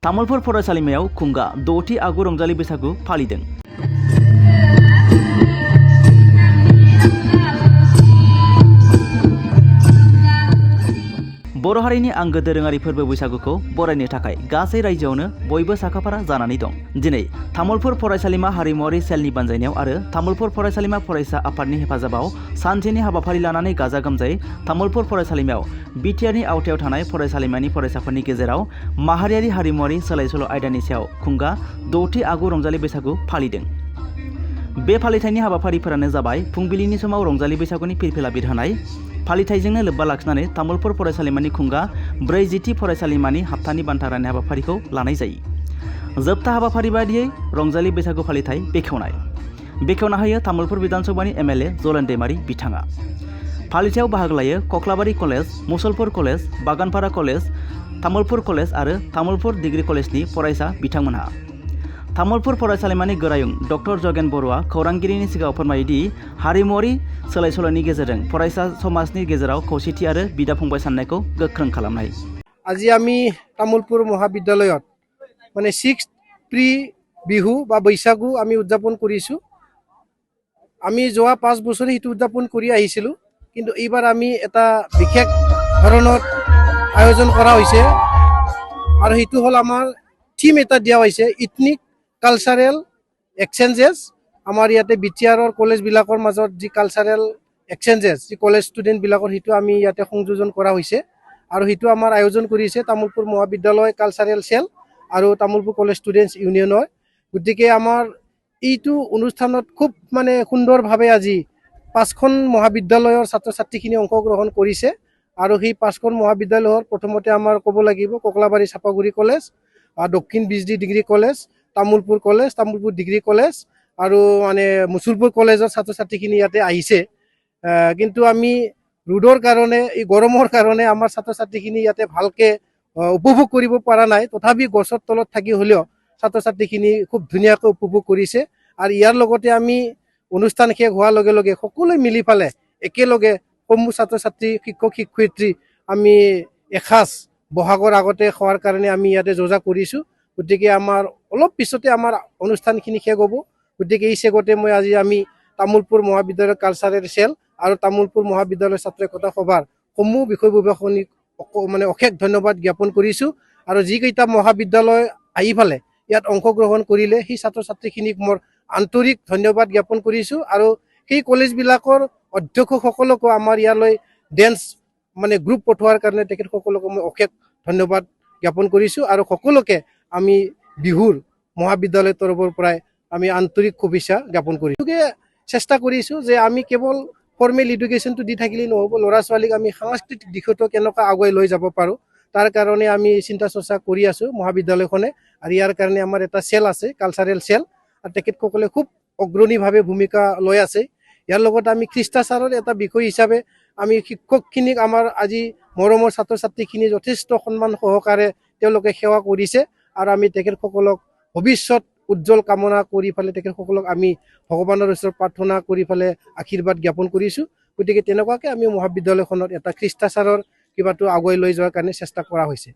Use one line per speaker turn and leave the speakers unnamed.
तामुलपुर फरायसालिमायाव खुंगा 6थि आगु रंजालि बैसागु फालिदों। बर' हारिनि आंगो दोरोङारि फोरबो बैसागुखौ बरायनो थाखाय गासै रायजोआवनो बयबो साखाफारा जानानै दं। दिनै तामुलपुर फरायसालिमा हारिमुआरि सेलनि बानजायनायाव आरो तामुलपुर फरायसालिमा फरायसा आफादनि हेफाजाबाव सानसेनि हाबाफारि लानानै गाजा गोमजायै तामुलपुर फरायसालिमायाव बिटिआरनि आवथायाव थानाय फरायसालिमानि फरायसाफोरनि गेजेराव माहारियारि हारिमुआरि सोलाय-सोल' आयदानि सायाव खुंगा 6थि आगु रंजालि बैसागु फालिदों। बे फालिथायनि हाबाफारिफोरानो जाबाय फुंबिलिनि समाव रंजालि बैसागुनि फिरफिला बिरहोनाय, फालिथायजोंनो लोब्बा लाखिनानै तामुलपुर फरायसालिमानि खुंगा 40थि फरायसालिमानि हाबथानि बान्था राननाय हाबाफारिखौ लानाय जायो। जोबथा हाबाफारि बायदियै रंजालि बैसागु फालिथाय बेखेवना होयो तामुलपुर विधानसभानि एमएलए जलेन दैमारी बिथाङा। फालिथायाव बाहागो लायो Koklabari college, Musalpur college, Baganpara college, Tamulpur college आरो तामुलपुर डिग्री कलेजनि फरायसा बिथांमोनहा। तामुलपुर फरायसालिमानि गोरायुं डक्टर जगेन बर'आ खौरांगिरिनि सिगाङाव फोरमायोदि हारिमुआरि सोलाय-सोल'नि गेजेरजों फरायसा समाजनि गेजेराव खौसेथि आरो बिदा-फंबाय साननायखौ गोख्रों खालामनाय।
আজি আমি তামুলপুর মহাবিদ্যালয়ত মানে 6th প্রি বিহু বা বৈশাগু আমি উদযাপন কৰিছোঁ। আমি যোৱা 5 বছৰে সেইটো উদযাপন কৰি আহিছিলোঁ, কিন্তু এইবাৰ আমি এটা বিশেষ ধৰণৰ আয়োজন কৰা হৈছে আৰু সেইটো হ'ল আমাৰ থিম এটা দিয়া হৈছে ইথনিক কালচাৰেল এক্সচেঞ্জেছ। আমাৰ ইয়াতে বিটিআৰৰ কলেজবিলাকৰ মাজত যি কালচাৰেল এক্সচেঞ্জেছ, যি কলেজ ষ্টুডেণ্টবিলাকৰ সেইটো আমি ইয়াতে সংযোজন কৰা হৈছে আৰু সেইটো আমাৰ আয়োজন কৰিছে তামুলপুৰ মহাবিদ্যালয় কালচাৰেল চেল আৰু তামুলপুৰ কলেজ ষ্টুডেণ্টছ ইউনিয়নৰ। গতিকে আমাৰ এইটো অনুষ্ঠানত খুব মানে সুন্দৰভাৱে আজি 5খন মহাবিদ্যালয়ৰ ছাত্ৰ ছাত্ৰীখিনি অংশগ্ৰহণ কৰিছে আৰু সেই 5খন মহাবিদ্যালয়ৰ প্ৰথমতে আমাৰ ক'ব লাগিব Koklabari Chapaguri college, Dakshin Bijli degree college, Tamulpur college, Tamulpur degree college আৰু মানে মুছলপুৰ কলেজৰ ছাত্ৰ ছাত্ৰীখিনি ইয়াতে আহিছে। কিন্তু আমি ৰ'দৰ কাৰণে, এই গৰমৰ কাৰণে আমাৰ ছাত্ৰ ছাত্ৰীখিনি ইয়াতে ভালকৈ উপভোগ কৰিব পৰা নাই। তথাপি গছৰ তলত থাকি হ'লেও ছাত্ৰ ছাত্ৰীখিনি খুব ধুনীয়াকৈ উপভোগ কৰিছে আৰু ইয়াৰ লগতে আমি অনুষ্ঠান শেষ হোৱাৰ লগে লগে সকলোৱে মিলি পেলে একেলগে সমূহ ছাত্ৰ ছাত্ৰী, শিক্ষক শিক্ষয়িত্ৰী আমি এসাঁজ বহাগৰ আগতে খোৱাৰ কাৰণে আমি ইয়াতে যোজা কৰিছোঁ। গতিকে আমাৰ অলপ পিছতে আমাৰ অনুষ্ঠানখিনি শেষ হ'ব। গতিকে এই চেগতে আমি তামুলপুৰ মহাবিদ্যালয় কালচাৰেল চেল আৰু তামুলপুৰ মহাবিদ্যালয় ছাত্ৰ একতা সভাৰ সমূহ বিষয়ববীয়াখিনিক মানে অশেষ ধন্যবাদ জ্ঞাপন কৰিছোঁ আৰু যিকেইটা মহাবিদ্যালয় আহি পেলে ইয়াত অংশগ্ৰহণ কৰিলে সেই ছাত্ৰ ছাত্ৰীখিনিক মোৰ আন্তৰিক ধন্যবাদ জ্ঞাপন কৰিছোঁ আৰু সেই কলেজবিলাকৰ অধ্যক্ষসকলকো আমাৰ ইয়ালৈ ডেন্স মানে গ্ৰুপ পঠোৱাৰ কাৰণে তেখেতসকলকো মই অশেষ ধন্যবাদ জ্ঞাপন কৰিছোঁ আৰু সকলোকে আমি বিহুৰ মহাবিদ্যালয়ৰ তৰফৰ পৰাই আমি আন্তৰিক শুভেচ্ছা জ্ঞাপন কৰিছোঁ। চেষ্টা কৰিছোঁ যে আমি কেৱল ফৰ্মেল এডুকেশ্যনটো দি থাকিলেই নহ'ব, ল'ৰা ছোৱালীক আমি সাংস্কৃতিক দিশতো কেনেকুৱা আগুৱাই লৈ যাব পাৰোঁ তাৰ কাৰণে আমি চিন্তা চৰ্চা কৰি আছোঁ মহাবিদ্যালয়খনে। আৰু ইয়াৰ কাৰণে আমাৰ এটা চেল আছে, কালচাৰেল চেল, আৰু তেখেতসকলে খুব অগ্ৰণীভাৱে ভূমিকা লৈ আছে। ইয়াৰ লগত আমি খ্ৰীষ্টাচাৰৰ এটা বিষয় হিচাপে আমি শিক্ষকখিনিক, আমাৰ আজি মৰমৰ ছাত্ৰ ছাত্ৰীখিনি যথেষ্ট সন্মান সহকাৰে তেওঁলোকে সেৱা কৰিছে আৰু আমি তেখেতসকলক ভৱিষ্যত উজ্জ্বল কামনা কৰি পেলাই তেখেতসকলক আমি ভগৱানৰ ওচৰত প্ৰাৰ্থনা কৰি পেলাই আশীৰ্বাদ জ্ঞাপন কৰিছোঁ। গতিকে তেনেকুৱাকৈ আমি মহাবিদ্যালয়খনত এটা খ্ৰীষ্টাচাৰৰ কিবাটো আগুৱাই লৈ যোৱাৰ কাৰণে চেষ্টা কৰা হৈছে।